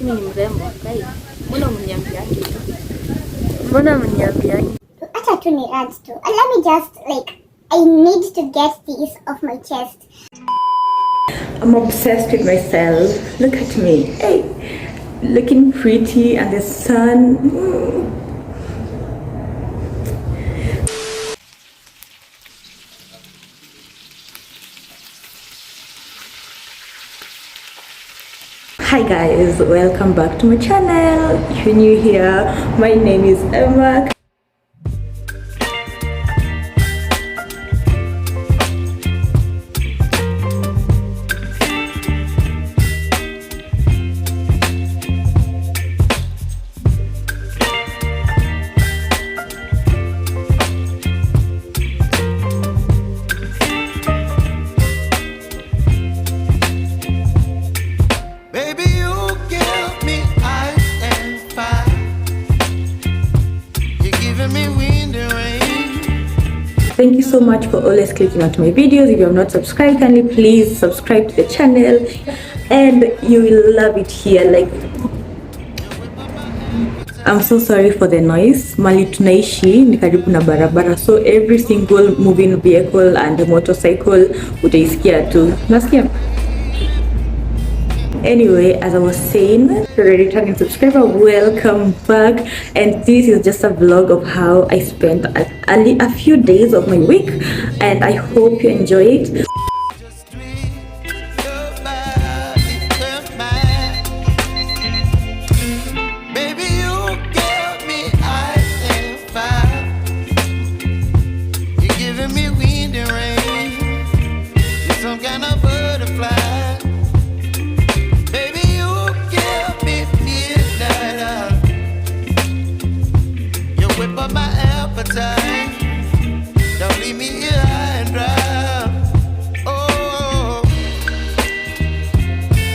mimi ni mrembo. Kai. Mbona mniambiangi? Mbona mniambiangi? Acha tu ni rant tu. Let me just I need to get these off my chest. I'm obsessed with myself. Look at me. Hey. Looking pretty and the sun. Hi guys, welcome back to my channel. If you're new here, my name is Emma. Thank you so much for always clicking onto my videos. If you have not subscribed, kindly please subscribe to the channel and you will love it here. I'm so sorry for the noise. Mali tunaishi ni karibu na barabara, so every single moving vehicle and motorcycle utaisikia tu. Nasikia? Anyway, as I was saying, if you're a returning subscriber, welcome back. And this is just a vlog of how I spent a few days of my week, and I hope you enjoy it. Don't leave me here high and dry. Oh,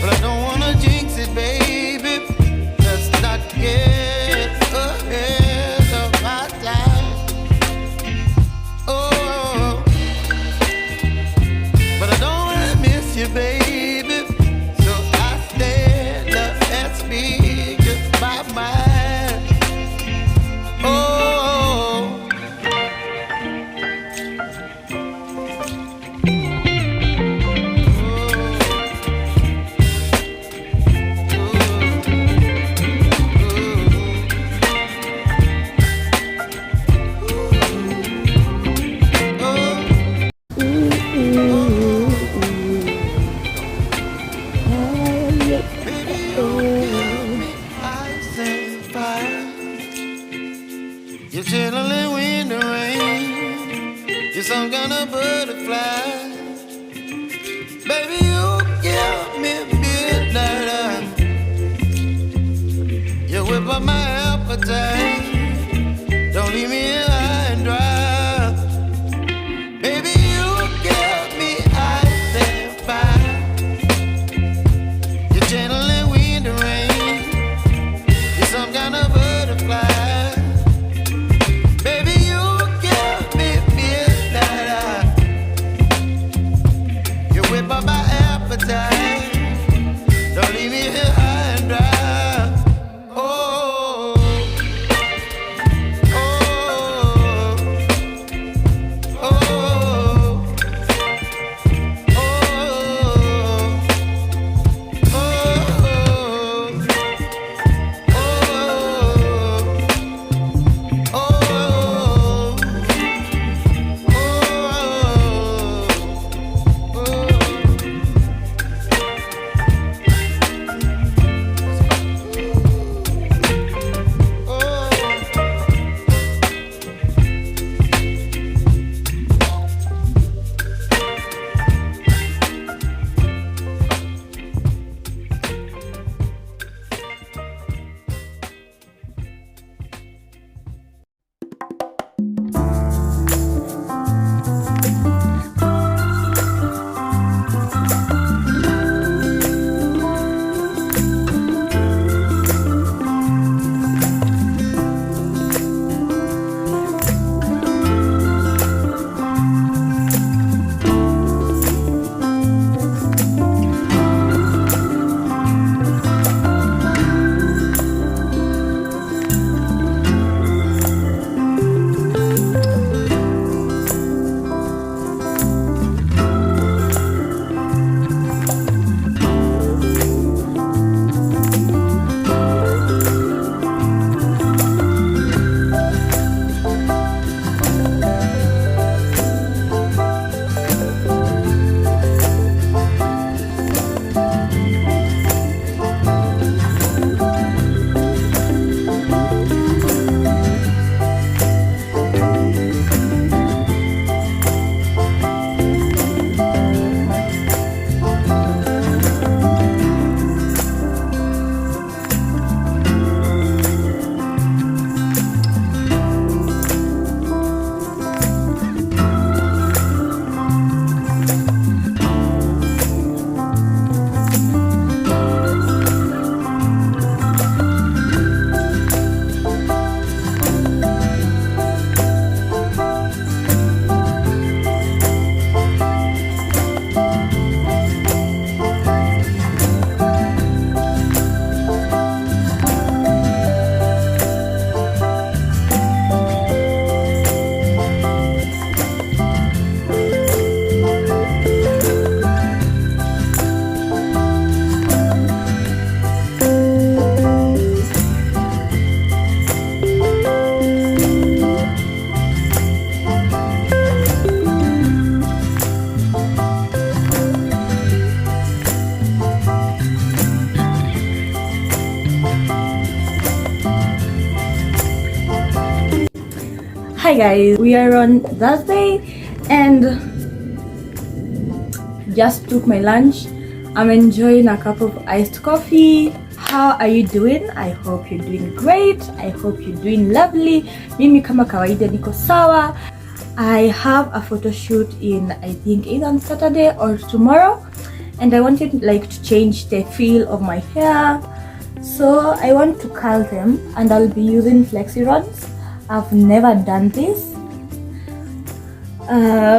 but I don't wanna jinx it, baby. Let's not get ahead of my time. Oh, but I don't wanna miss you, baby. So I stand up and speak just my mind. Oh. You're chilling in the rain. You're some kind of butterfly. Baby, you give me midnight. You whip up my appetite. Don't leave me here high and dry. Baby, you give me ice and fire. You're channeling wind and rain. You're some kind of butterfly. Don't leave me here high and dry. Oh, Hi guys, we are on Thursday and just took my lunch. I'm enjoying a cup of iced coffee. How are you doing? I hope you're doing great. I hope you're doing lovely. Mimi kama kawaida niko sawa. I have a photo shoot in, I think, either on Saturday or tomorrow, and I wanted to change the feel of my hair, so I want to curl them, and I'll be using flexi rods. I've never done this.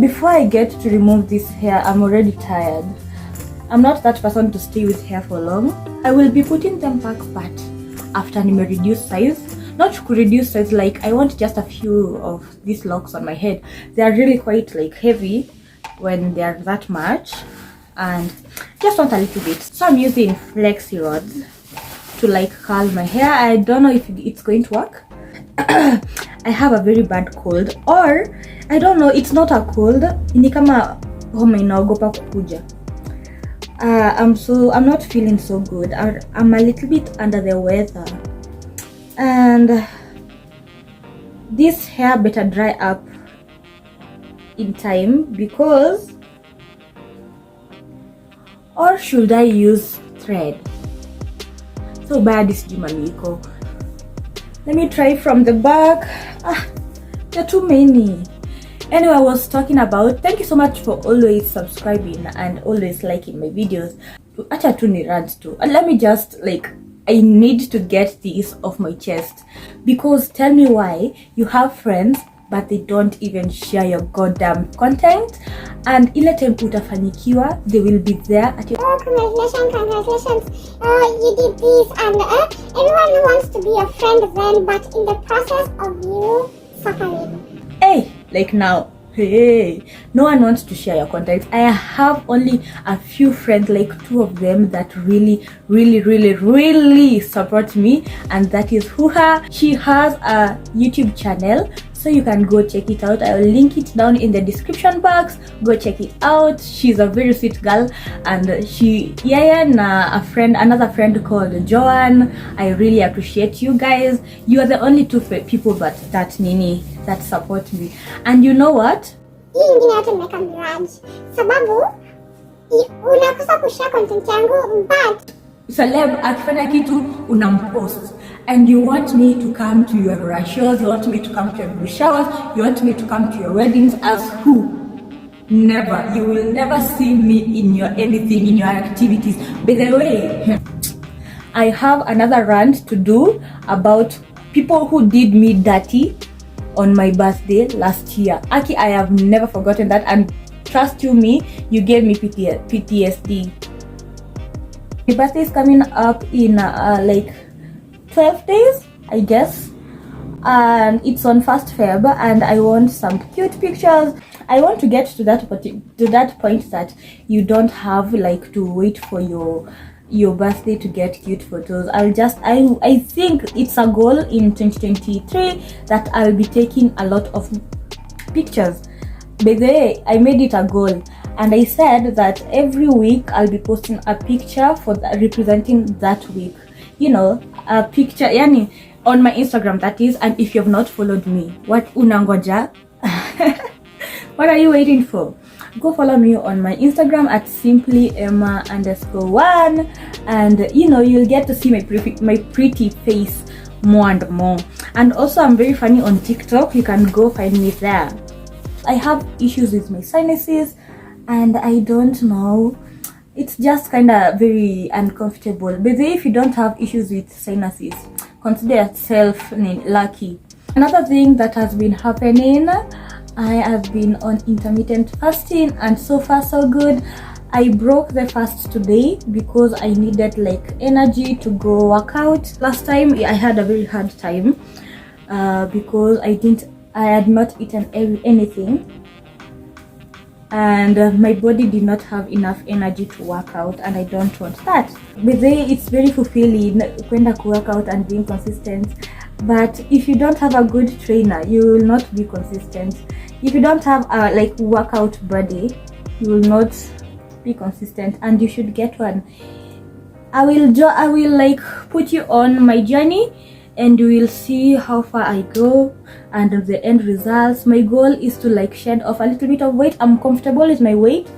Before I get to remove this hair, I'm already tired. I'm not that person to stay with hair for long. I will be putting them back, but after I reduce size. Not to reduce size, I want just a few of these locks on my head. They are really quite heavy when they are that much, and just want a little bit. So I'm using flexi rods to curl my hair. I don't know if it's going to work. I have a very bad cold, or I don't know, it's not a cold, ni kama homa inaogopa kukuja. I'm not feeling so good. I'm a little bit under the weather, and this hair better dry up in time, because, or should I use thread? So bad is Jumaliko. Let me try from the back. There are too many. Anyway, I was talking about, thank you so much for always subscribing and always liking my videos. Acha tu ni rant tu. Let me just I need to get this off my chest, because tell me why you have friends but they don't even share your goddamn content, and ile time utafanikiwa they will be there at your Congratulations, you did this, and everyone wants to be a friend then, but in the process of you suffering. Hey, now, hey, no one wants to share your content. I have only a few friends, 2 of them, that really support me, and that is Huha. She has a YouTube channel, so you can go check it out. I will link it down in the description box. Go check it out. She's a very sweet girl, and another friend called Joanne. I really appreciate you guys. You are the only 2 people that support me. And you know what? Hii ingine yote nimeka grudge sababu unakosa kushare content yangu, but celeb akifanya kitu unampost, and you want me to come to your shows, you want me to come to your baby showers, you want me to come to your weddings. As who? Never. You will never see me in your anything, in your activities. By the way, I have another rant to do about people who did me dirty on my birthday last year. Aki, I have never forgotten that, and trust you me, you gave me PTSD. My birthday is coming up in 12 days, I guess, and it's on 1st Feb, and I want some cute pictures. I want to get to that point that you don't have to wait for your birthday to get cute photos. I think it's a goal in 2023 that I'll be taking a lot of pictures. By the way, I made it a goal, and I said that every week I'll be posting a picture representing that week. A picture on my Instagram, that is. And if you have not followed me, what unangoja? What are you waiting for? Go follow me on my Instagram at simplyemma_1, and you'll get to see my pretty face more and more. And also, I'm very funny on TikTok. You can go find me there. I have issues with my sinuses, and I don't know, it's just kind of very uncomfortable. But if you don't have issues with sinuses, consider yourself lucky. Another thing that has been happening, I have been on intermittent fasting, and so far so good. I broke the fast today because I needed energy to go work out. Last time I had a very hard time because I had not eaten anything, and my body did not have enough energy to work out, and I don't want that. But it's very fulfilling kwenda ku work out and being consistent, but if you don't have a good trainer, you will not be consistent. If you don't have a workout body, you will not be consistent, and you should get one. I will put you on my journey and you will see how far I go and the end results. My goal is to like shed off a little bit of weight. I'm comfortable with my weight,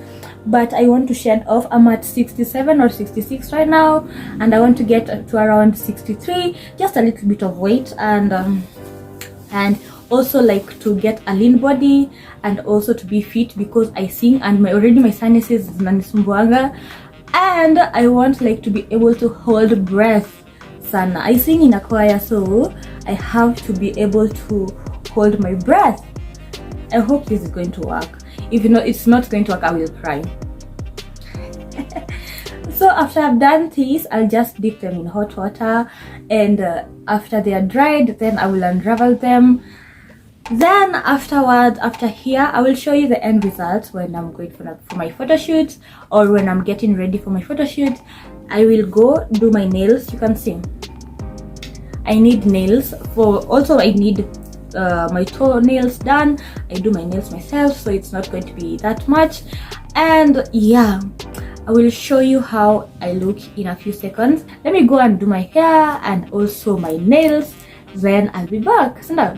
but I want to shed off. I'm at 67 or 66 right now, and I want to get to around 63, just a little bit of weight, and also like to get a lean body and also to be fit, because I sing and my sinuses zinanisumbuanga, and I want like to be able to hold breath sana. I sing in a choir, so I have to be able to hold my breath. I hope this is going to work. If you know it's not going to work, I will cry. So after I've done this, I'll just dip them in hot water, and after they are dried, then I will unravel them. Then afterwards, after here, I will show you the end results when I'm going for my photo shoot, or when I'm getting ready for my photo shoot. I will go do my nails. You can see I need nails for, also I need my toenails done. I do my nails myself, so it's not going to be that much. And yeah, I will show you how I look in a few seconds. Let me go and do my hair and also my nails, then I'll be back. So now,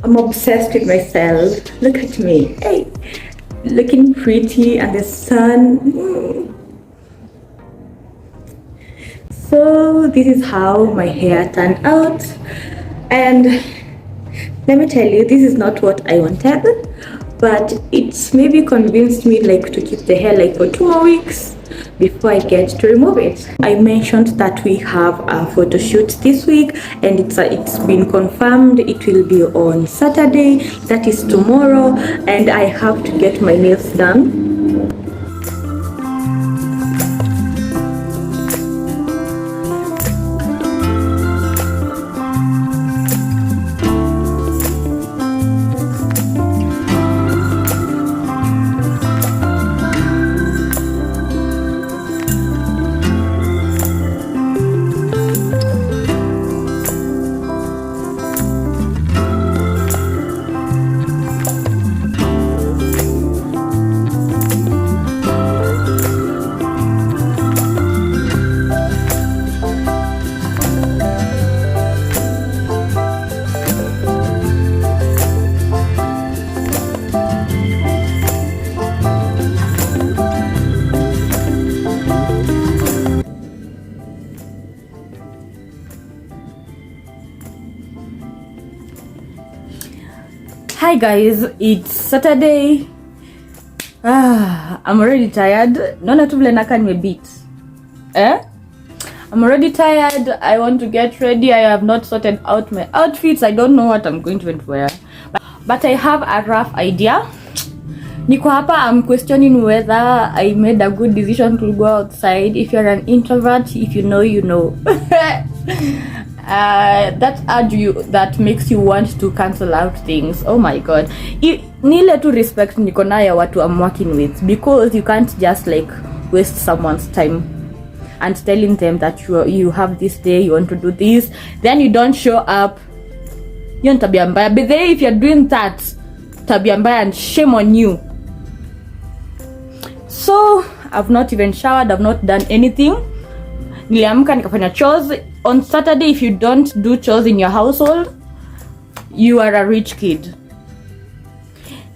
I'm obsessed with myself. Look at me. Hey, looking pretty and the sun. So this is how my hair turned out, and let me tell you, this is not what I wanted, but it maybe convinced me like to keep the hair like for 2 more weeks before I get to remove it. I mentioned that we have a photo shoot this week, and it's been confirmed. It will be on Saturday, that is tomorrow, and I have to get my nails done. Hi guys, it's Saturday. I'm already tired. Naona tu vile nakaa nimebeat. I'm already tired. I want to get ready. I have not sorted out my outfits. I don't know what I'm going to wear. But I have a rough idea. Niko hapa, I'm questioning whether I made a good decision to go outside. If you're an introvert, if you know, you know. That urge you that makes you want to cancel out things. Oh my god. Nile to respect niko nayo watu I'm working with, because you can't just like waste someone's time and telling them that you have this day, you want to do this, then you don't show up. Yon tabia mbaya. But then if you're doing that, tabia mbaya, and shame on you. So I've not even showered, I've not done anything. Niliamka nikafanya chores. On Saturday, if you don't do chores in your household, you are a rich kid.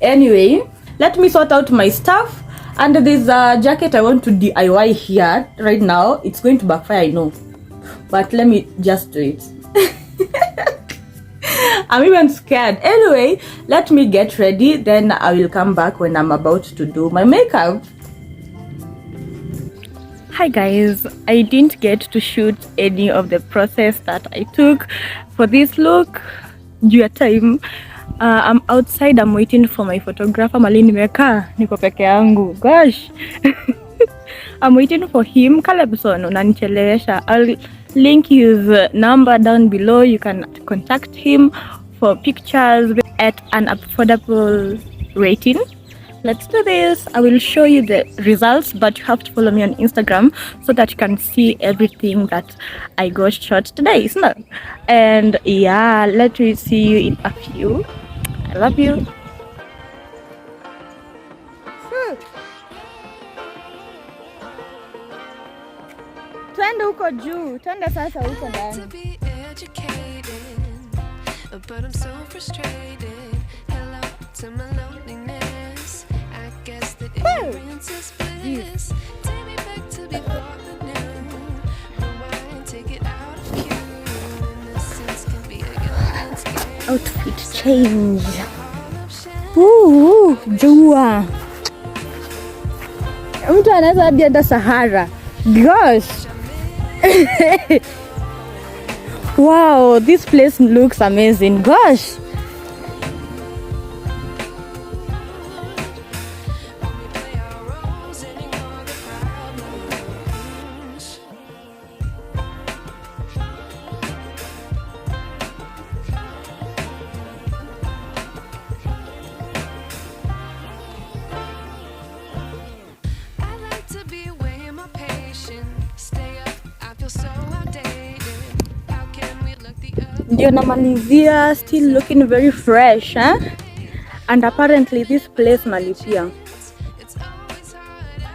Anyway, let me sort out my stuff. And there's a jacket I want to DIY here right now. It's going to backfire, I know, but let me just do it. I'm even scared. Anyway, let me get ready, then I will come back when I'm about to do my makeup. Hi guys, I didn't get to shoot any of the process that I took for this look due to time. I'm outside, I'm waiting for my photographer. Mali nimeka, niko peke yangu. Gosh. I'm waiting for him. Calebson, unanichelewesha. I'll link his number down below. You can contact him for pictures at an affordable rating. Let's do this. I will show you the results, but you have to follow me on Instagram so that you can see everything that I got shot today. And yeah, let me see you in a few. I love you. juu. Twende sasa huko ndani. But I'm so frustrated. Hello to my loneliness. I guess that ignorance is bliss. Take me back to before the new. Rewind, take it out of cue. Innocence can be a gun scare. Outfit change. Jua. Mtu anaweza hadi enda Sahara. Gosh. Wow, this place looks amazing. Gosh. Ndio namalizia, still looking very fresh, huh? And apparently this place nalipia.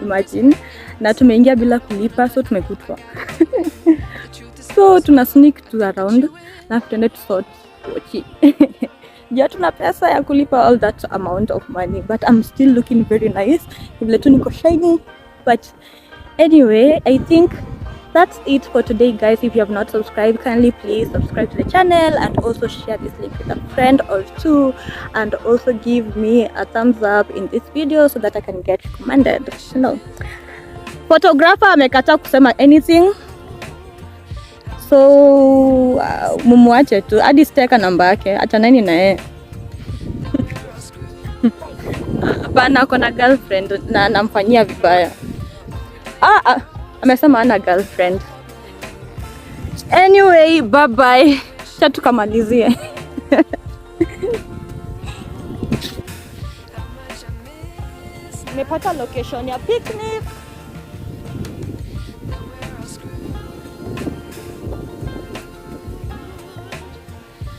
Imagine, na tumeingia bila kulipa, so tumekutwa. So tuna sneak to around na tutende to sort pochi. Ja tuna pesa ya kulipa all that amount of money, but I'm still looking very nice. Vile tu niko shiny, but anyway, I think that's it for today, guys. If you have not subscribed, kindly please subscribe to the channel and also share this link with a friend or two, and also give me a thumbs up in this video so that I can get recommended. No, photographer amekataa kusema anything, so mumwache tu hadi steka namba yake, acha nani na yeye. Bana kona girlfriend na namfanyia vibaya. Amesema ana girlfriend. Anyway, bye bye. Cha tukamalizie. Nimepata location ya picnic.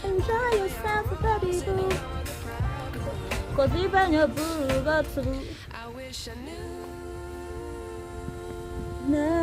Enjoy yourself, baby boo. 'Cause even your boo got to. I wish I knew. No.